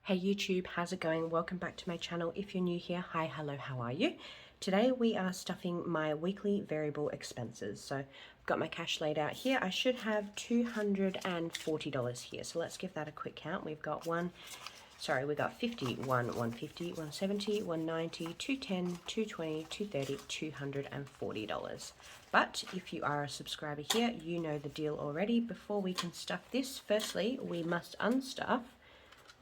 Hey YouTube, how's it going? Welcome back to my channel. If you're new here, hi, hello, how are you? Today we are stuffing my weekly variable expenses. So I've got my cash laid out here. I should have $240 here. So let's give that a quick count. We've got we got 50, 150, 170, 190, 210, 220, 230, $240. But if you are a subscriber here, you know the deal already. Before we can stuff this, firstly, we must unstuff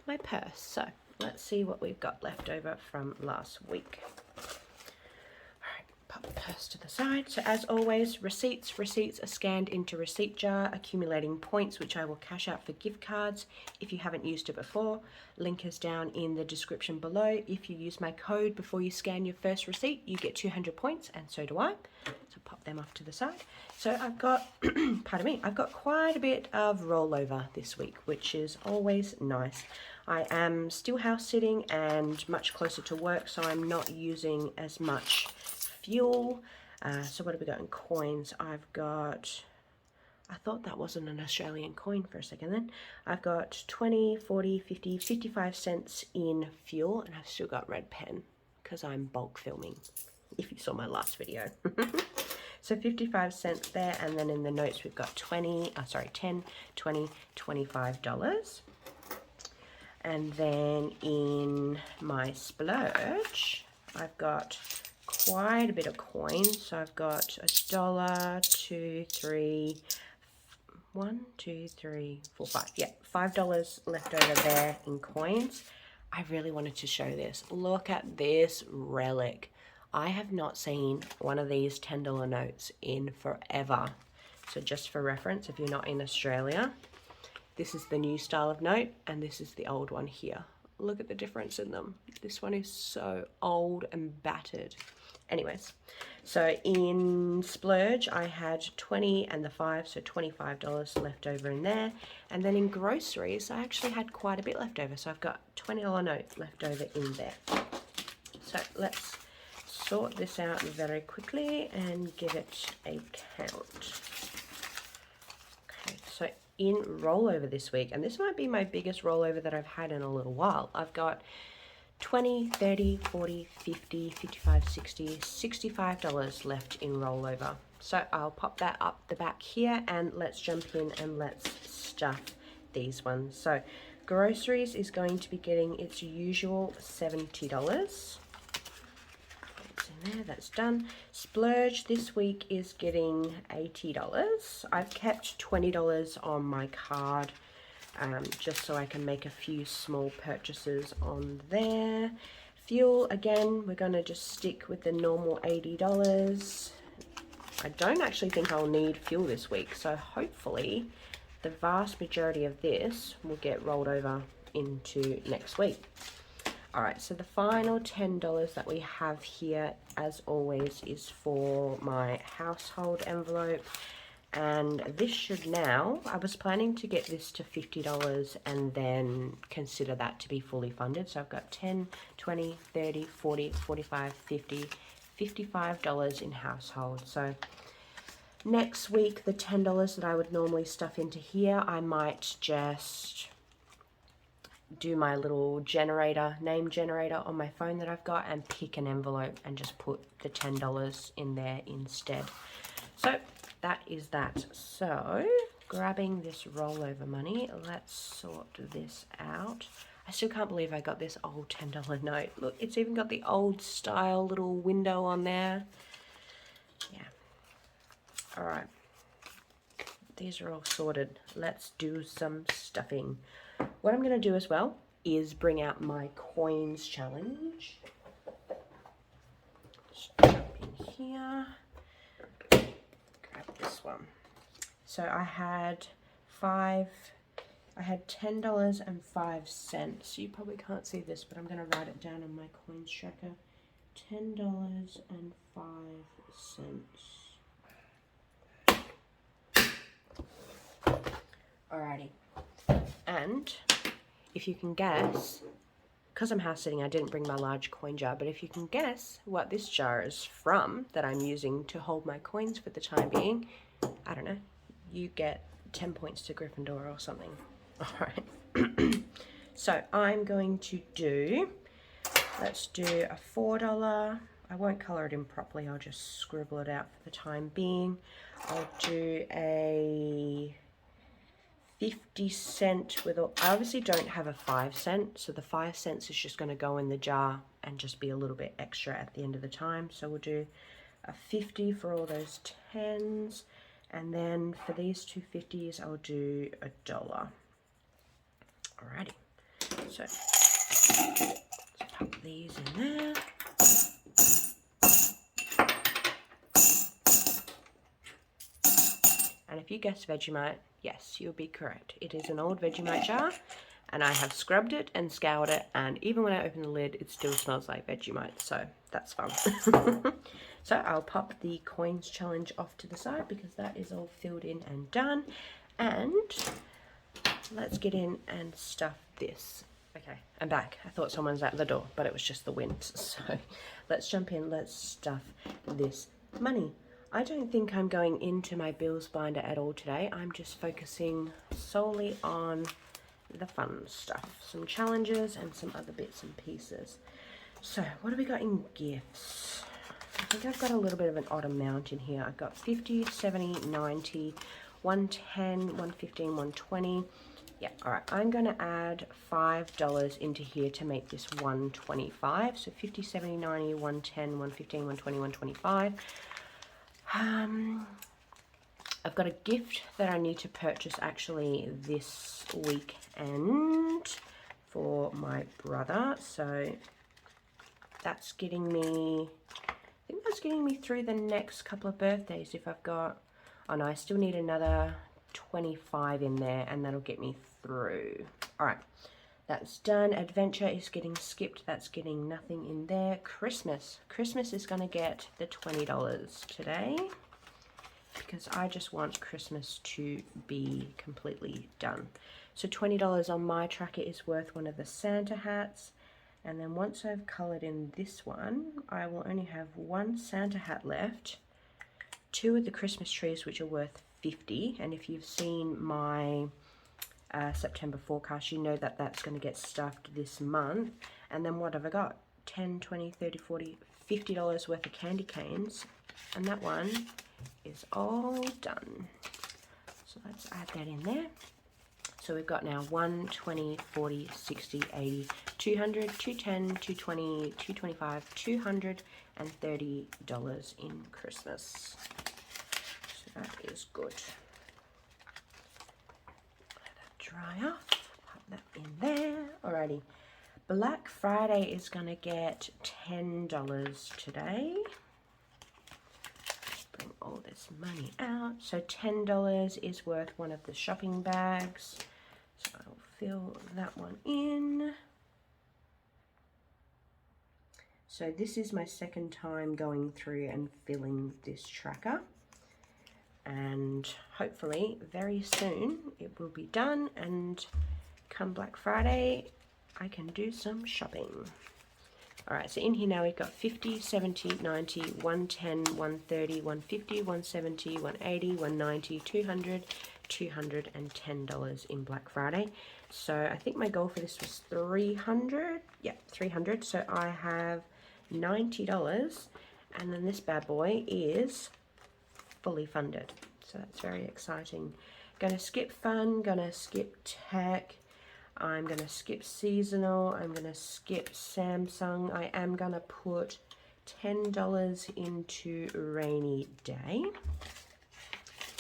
my purse. So let's see what we've got left over from last week. Alright, pop the purse to the side. So as always, receipts are scanned into receipt jar, accumulating points which I will cash out for gift cards. If you haven't used it before, link is down in the description below. If you use my code before you scan your first receipt, you get 200 points, and so do I. So pop them off to the side. So I've got, pardon me, I've got quite a bit of rollover this week, which is always nice. I am still house sitting and much closer to work, so I'm not using as much fuel. So what have we got in coins? I've got, I thought that wasn't an Australian coin for a second then. I've got 20, 40, 50, 55 cents in fuel, and I've still got red pen because I'm bulk filming, if you saw my last video. So 55 cents there, and then in the notes we've got 10, 20, $25. And then in my splurge, I've got quite a bit of coins. So I've got $1, 2, 3, 1, 2, 3, 4, 5. Yeah, $5 left over there in coins. I really wanted to show this. Look at this relic. I have not seen one of these $10 notes in forever. So just for reference, if you're not in Australia, this is the new style of note, and this is the old one here. Look at the difference in them. This one is so old and battered. Anyways, so in splurge, I had 20 and the 5, so $25 left over in there. And then in groceries, I actually had quite a bit left over. So I've got $20 note left over in there. So let's sort this out very quickly and give it a count. Okay, so in rollover this week, and this might be my biggest rollover that I've had in a little while, I've got 20, 30, 40, 50, 55, 60, $65 left in rollover. So I'll pop that up the back here, and let's jump in and let's stuff these ones. So groceries is going to be getting its usual $70. In there, that's done. Splurge this week is getting $80. I've kept $20 on my card just so I can make a few small purchases on there. Fuel, again, we're going to just stick with the normal $80. I don't actually think I'll need fuel this week, so hopefully the vast majority of this will get rolled over into next week. Alright, so the final $10 that we have here, as always, is for my household envelope. And this should now, I was planning to get this to $50 and then consider that to be fully funded. So I've got 10, 20, 30, 40, 45, 50, $55 in household. So next week, the $10 that I would normally stuff into here, I might just do my little name generator on my phone that I've got, and pick an envelope and just put the $10 in there instead. So that is that. So grabbing this rollover money, let's sort this out. I still can't believe I got this old $10 note. Look, it's even got the old style little window on there. Yeah. All right. These are all sorted. Let's do some stuffing. What I'm going to do as well is bring out my coins challenge. Just jump in here. Grab this one. So I had $10.05. You probably can't see this, but I'm going to write it down on my coins tracker. $10.05. Alrighty. And if you can guess, because I'm house sitting, I didn't bring my large coin jar, but if you can guess what this jar is from that I'm using to hold my coins for the time being, I don't know, you get 10 points to Gryffindor or something. Alright. So I'm going to do, let's do a $4. I won't colour it in properly, I'll just scribble it out for the time being. I'll do a 50-cent with all, I obviously don't have a 5-cent, so the 5 cents is just going to go in the jar and just be a little bit extra at the end of the time. So we'll do a 50 for all those 10s, and then for these two 50s I'll do $1. Alrighty, so let's pop these in there. And if you guessed Vegemite, yes, you'll be correct. It is an old Vegemite jar, and I have scrubbed it and scoured it, and even when I open the lid, it still smells like Vegemite, so that's fun. So I'll pop the coins challenge off to the side because that is all filled in and done. And let's get in and stuff this. Okay, I'm back. I thought someone was at the door, but it was just the wind. So let's jump in, let's stuff this money. I don't think I'm going into my bills binder at all today. I'm just focusing solely on the fun stuff. Some challenges and some other bits and pieces. So what have we got in gifts? I think I've got a little bit of an odd amount in here. I've got 50, 70, 90, 110, 115, 120. Yeah, all right. I'm going to add $5 into here to make this 125. So 50, 70, 90, 110, 115, 120, 125. I've got a gift that I need to purchase actually this weekend for my brother. So that's getting me, I think that's getting me through the next couple of birthdays. If I've got, oh no, I still need another 25 in there, and that'll get me through. All right, that's done. Adventure is getting skipped. That's getting nothing in there. Christmas is going to get the $20 today because I just want Christmas to be completely done. So $20 on my tracker is worth one of the Santa hats. And then once I've coloured in this one, I will only have one Santa hat left, 2 of the Christmas trees, which are worth 50. And if you've seen my September forecast, you know that that's going to get stuffed this month. And then what have I got? 10, 20, 30, 40, $50 worth of candy canes. And that one is all done. So let's add that in there. So we've got now 1, 20, 40, 60, 80, 200, 210, 220, 225, $230 in Christmas. So that is good. Let that dry off. Pop that in there. Alrighty. Black Friday is going to get $10 today. Bring all this money out. So $10 is worth one of the shopping bags. So I'll fill that one in. So this is my second time going through and filling this tracker. And hopefully very soon it will be done, and come Black Friday I can do some shopping. Alright, so in here now we've got 50, 70, 90, 110, 130, 150, 170, 180, 190, 200, $210 in Black Friday. So I think my goal for this was 300. Yeah, 300. So I have $90, and then this bad boy is fully funded. So that's very exciting. Gonna skip fun, gonna skip tech. I'm going to skip seasonal, I'm going to skip Samsung. I am going to put $10 into rainy day.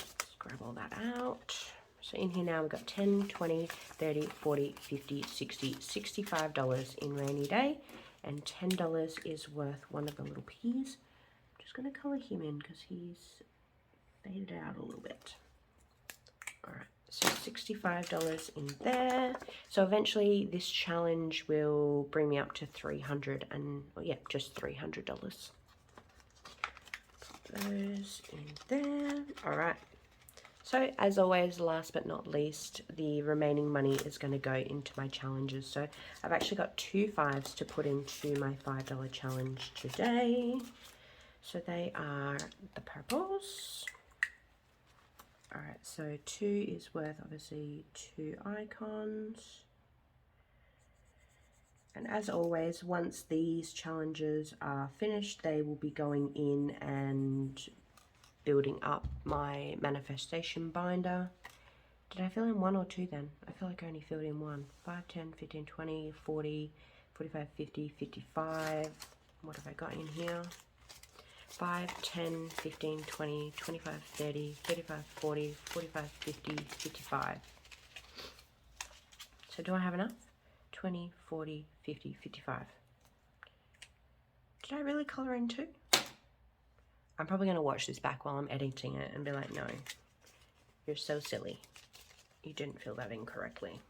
Let's grab all that out. So in here now we've got 10, 20, 30, 40, 50, 60, $65 in rainy day. And $10 is worth one of the little peas. I'm just going to colour him in because he's faded out a little bit. Alright. So $65 in there. So eventually this challenge will bring me up to $300 and, well, yeah, just $300. Put those in there. All right. So as always, last but not least, the remaining money is going to go into my challenges. So I've actually got 2 5s to put into my $5 challenge today. So they are the purples. Alright, so 2 is worth obviously 2 icons. And as always, once these challenges are finished, they will be going in and building up my manifestation binder. Did I fill in 1 or 2 then? I feel like I only filled in 1. 5, 10, 15, 20, 40, 45, 50, 55. What have I got in here? 5, 10, 15, 20, 25, 30, 35, 40, 45, 50, 55. So do I have enough? 20, 40, 50, 55. Did I really colour in 2? I'm probably going to watch this back while I'm editing it and be like, no, you're so silly. You didn't fill that in correctly.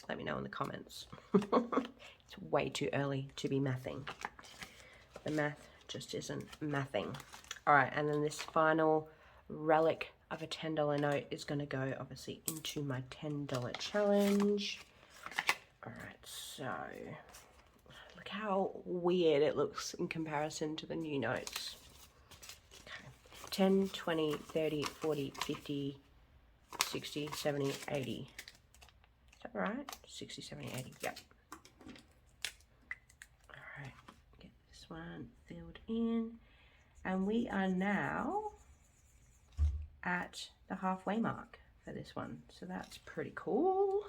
Let me know in the comments. It's way too early to be mathing. The math just isn't mathing. All right, and then this final relic of a $10 note is going to go obviously into my $10 challenge. All right, so look how weird it looks in comparison to the new notes. Okay. 10, 20, 30, 40, 50, 60, 70, 80. Is that right? 60, 70, 80, yep. All right, get this one filled in. And we are now at the halfway mark for this one. So that's pretty cool.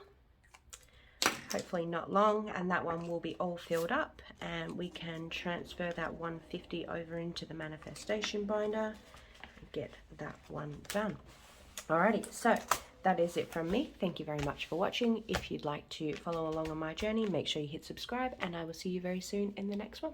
Hopefully not long, and that one will be all filled up, and we can transfer that 150 over into the manifestation binder and get that one done. Alrighty, so that is it from me. Thank you very much for watching. If you'd like to follow along on my journey, make sure you hit subscribe, and I will see you very soon in the next one.